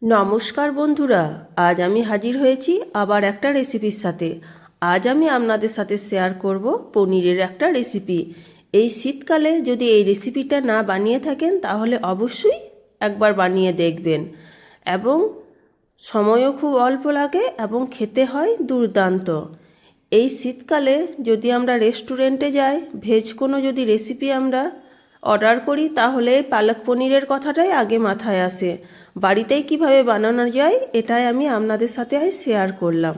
নমস্কার বন্ধুরা, আজ আমি হাজির হয়েছি আবার একটা রেসিপির সাথে। আজ আমি আপনাদের সাথে শেয়ার করব পনিরের একটা রেসিপি। এই শীতকালে যদি এই রেসিপিটা না বানিয়ে থাকেন তাহলে অবশ্যই একবার বানিয়ে দেখবেন। এবং সময়ও খুব অল্প লাগে এবং খেতে হয় দুর্দান্ত। এই শীতকালে যদি আমরা রেস্টুরেন্টে যাই, ভেজ কোনো যদি রেসিপি আমরা অর্ডার করি তাহলে পালক পনিরের কথাটাই আগে মাথায় আসে। বাড়িতেই কিভাবে বানানো যায় এটাই আমি আপনাদের সাথে আজ শেয়ার করলাম।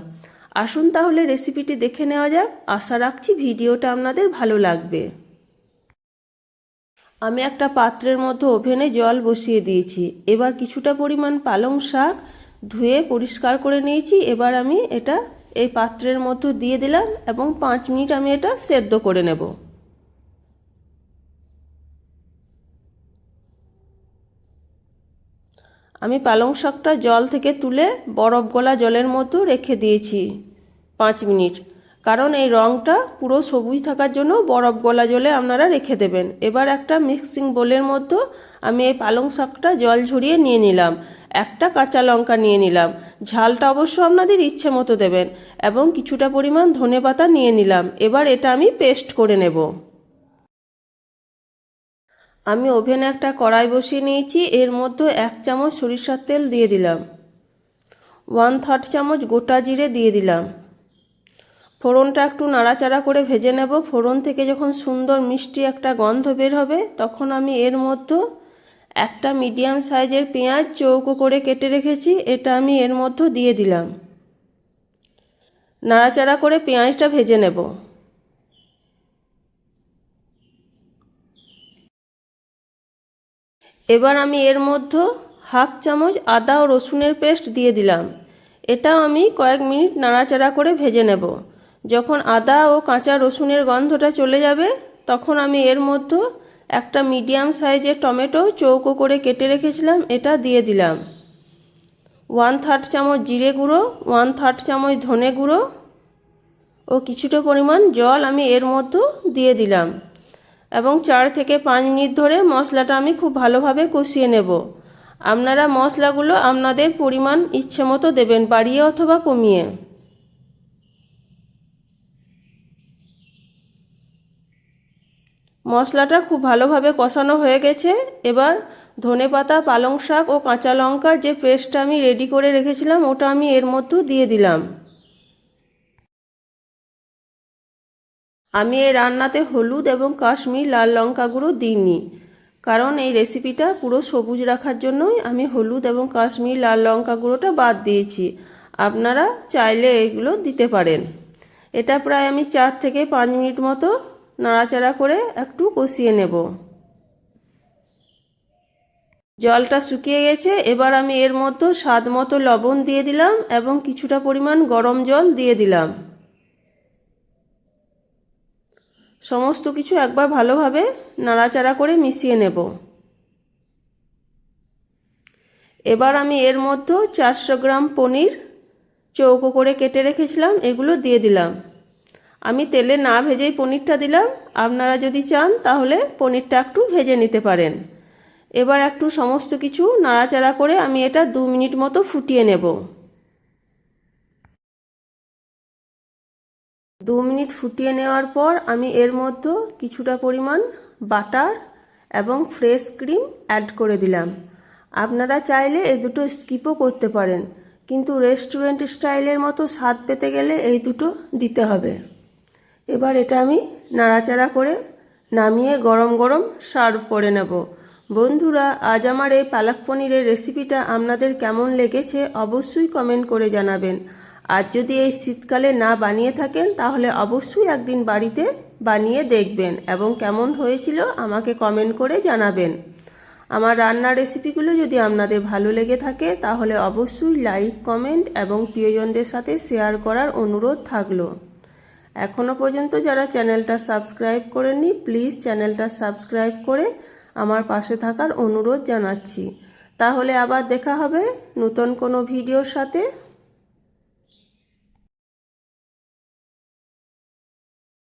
আসুন তাহলে রেসিপিটি দেখে নেওয়া যাক। আশা রাখছি ভিডিওটা আপনাদের ভালো লাগবে। আমি একটা পাত্রের মধ্যে ওভেনে জল বসিয়ে দিয়েছি। এবার কিছুটা পরিমাণ পালং শাক ধুয়ে পরিষ্কার করে নিয়েছি। এবার আমি এটা এই পাত্রের মধ্যে দিয়ে দিলাম এবং 5 মিনিট আমি এটা সেদ্ধ করে নেব। আমি পালং শাকটা জল থেকে তুলে বরফ গলা জলের মধ্যে রেখে দিয়েছি 5 মিনিট, কারণ এই রঙটা পুরো সবুজ থাকার জন্য বরফ গলা জলে আপনারা রেখে দেবেন। এবার একটা মিক্সিং বোলের মধ্যে আমি এই পালং শাকটা জল ঝরিয়ে নিয়ে নিলাম। একটা কাঁচা লঙ্কা নিয়ে নিলাম, ঝালটা অবশ্য আপনাদের ইচ্ছে মতো দেবেন, এবং কিছুটা পরিমাণ ধনেপাতা নিয়ে নিলাম। এবার এটা আমি পেস্ট করে নেব। আমি ওভেনে একটা কড়াই বসিয়ে নিয়েছি। এর মধ্যে 1 চামচ সরিষার তেল দিয়ে দিলাম, 1/3 চামচ গোটা জিরে দিয়ে দিলাম। ফোড়নটা একটু নাড়াচাড়া করে ভেজে নেব। ফোড়ন থেকে যখন সুন্দর মিষ্টি একটা গন্ধ বের হবে তখন আমি এর মধ্যে একটা মিডিয়াম সাইজের পেঁয়াজ চৌকো করে কেটে রেখেছি, এটা আমি এর মধ্যে দিয়ে দিলাম। নাড়াচাড়া করে পেঁয়াজটা ভেজে নেব। এবার আমি এর মধ্যে 1/2 চামচ আদা ও রসুনের পেস্ট দিয়ে দিলাম। এটাও আমি কয়েক মিনিট নাড়াচাড়া করে ভেজে নেব। যখন আদা ও কাঁচা রসুনের গন্ধটা চলে যাবে তখন আমি এর মধ্যে একটা মিডিয়াম সাইজের টমেটো চৌকো করে কেটে রেখেছিলাম, এটা দিয়ে দিলাম। 1/3 চামচ জিরে গুঁড়ো, 1/3 চামচ ধনে গুঁড়ো ও কিছুটা পরিমাণ জল আমি এর মধ্যে দিয়ে দিলাম। এবং 4 থেকে 5 মিনিট ধরে মশলাটা আমি খুব ভালোভাবে কষিয়ে নেব। আপনারা মশলাগুলো আপনাদের পরিমাণ ইচ্ছে মতো দেবেন, বাড়িয়ে অথবা কমিয়ে। মশলাটা খুব ভালোভাবে কষানো হয়ে গেছে। এবার ধনেপাতা, পালং শাক ও কাঁচা লঙ্কার যে পেস্টটা আমি রেডি করে রেখেছিলাম ওটা আমি এর মধ্যে দিয়ে দিলাম। আমি এই রান্নাতে হলুদ এবং কাশ্মীর লাল লঙ্কা গুঁড়ো দিইনি, কারণ এই রেসিপিটা পুরো সবুজ রাখার জন্যই আমি হলুদ এবং কাশ্মীর লাল লঙ্কা গুঁড়োটা বাদ দিয়েছি। আপনারা চাইলে এগুলো দিতে পারেন। এটা প্রায় আমি 4 থেকে 5 মিনিট মতো নাড়াচাড়া করে একটু কষিয়ে নেব। জলটা শুকিয়ে গেছে। এবার আমি এর মধ্যে স্বাদ মতো লবণ দিয়ে দিলাম এবং কিছুটা পরিমাণ গরম জল দিয়ে দিলাম। সমস্ত কিছু একবার ভালোভাবে নাড়াচাড়া করে মিশিয়ে নেব। এবার আমি এর মধ্যে 400 গ্রাম পনির চৌকো করে কেটে রেখেছিলাম এগুলো দিয়ে দিলাম। আমি তেলে না ভেজেই পনিরটা দিলাম। আপনারা যদি চান তাহলে পনিরটা একটু ভেজে নিতে পারেন। এবার একটু সমস্ত কিছু নাড়াচাড়া করে আমি এটা 2 মিনিট মতো ফুটিয়ে নেব। 2 মিনিট ফুটিয়ে নেওয়ার পর আমি এর মধ্যে কিছুটা পরিমাণ বাটার এবং ফ্রেশ ক্রিম অ্যাড করে দিলাম। আপনারা চাইলে এই দুটো স্কিপও করতে পারেন, কিন্তু রেস্টুরেন্ট স্টাইলের মতো স্বাদ পেতে গেলে এই দুটো দিতে হবে। এবার এটা আমি নাড়াচাড়া করে নামিয়ে গরম গরম সার্ভ করে নেব। বন্ধুরা, আজ আমার এই পালক পনিরের রেসিপিটা আপনাদের কেমন লেগেছে অবশ্যই কমেন্ট করে জানাবেন। আর যদি এই শীতকালে না বানিয়ে থাকেন তাহলে অবশ্যই একদিন বাড়িতে বানিয়ে দেখবেন এবং কেমন হয়েছিল আমাকে কমেন্ট করে জানাবেন। আমার রান্নার রেসিপিগুলো যদি আপনাদের ভালো লেগে থাকে তাহলে অবশ্যই লাইক, কমেন্ট এবং প্রিয়জনদের সাথে শেয়ার করার অনুরোধ থাকলো। এখনও পর্যন্ত যারা চ্যানেলটা সাবস্ক্রাইব করেননি প্লিজ চ্যানেলটা সাবস্ক্রাইব করে আমার পাশে থাকার অনুরোধ জানাচ্ছি। তাহলে আবার দেখা হবে নতুন কোনো ভিডিওর সাথে।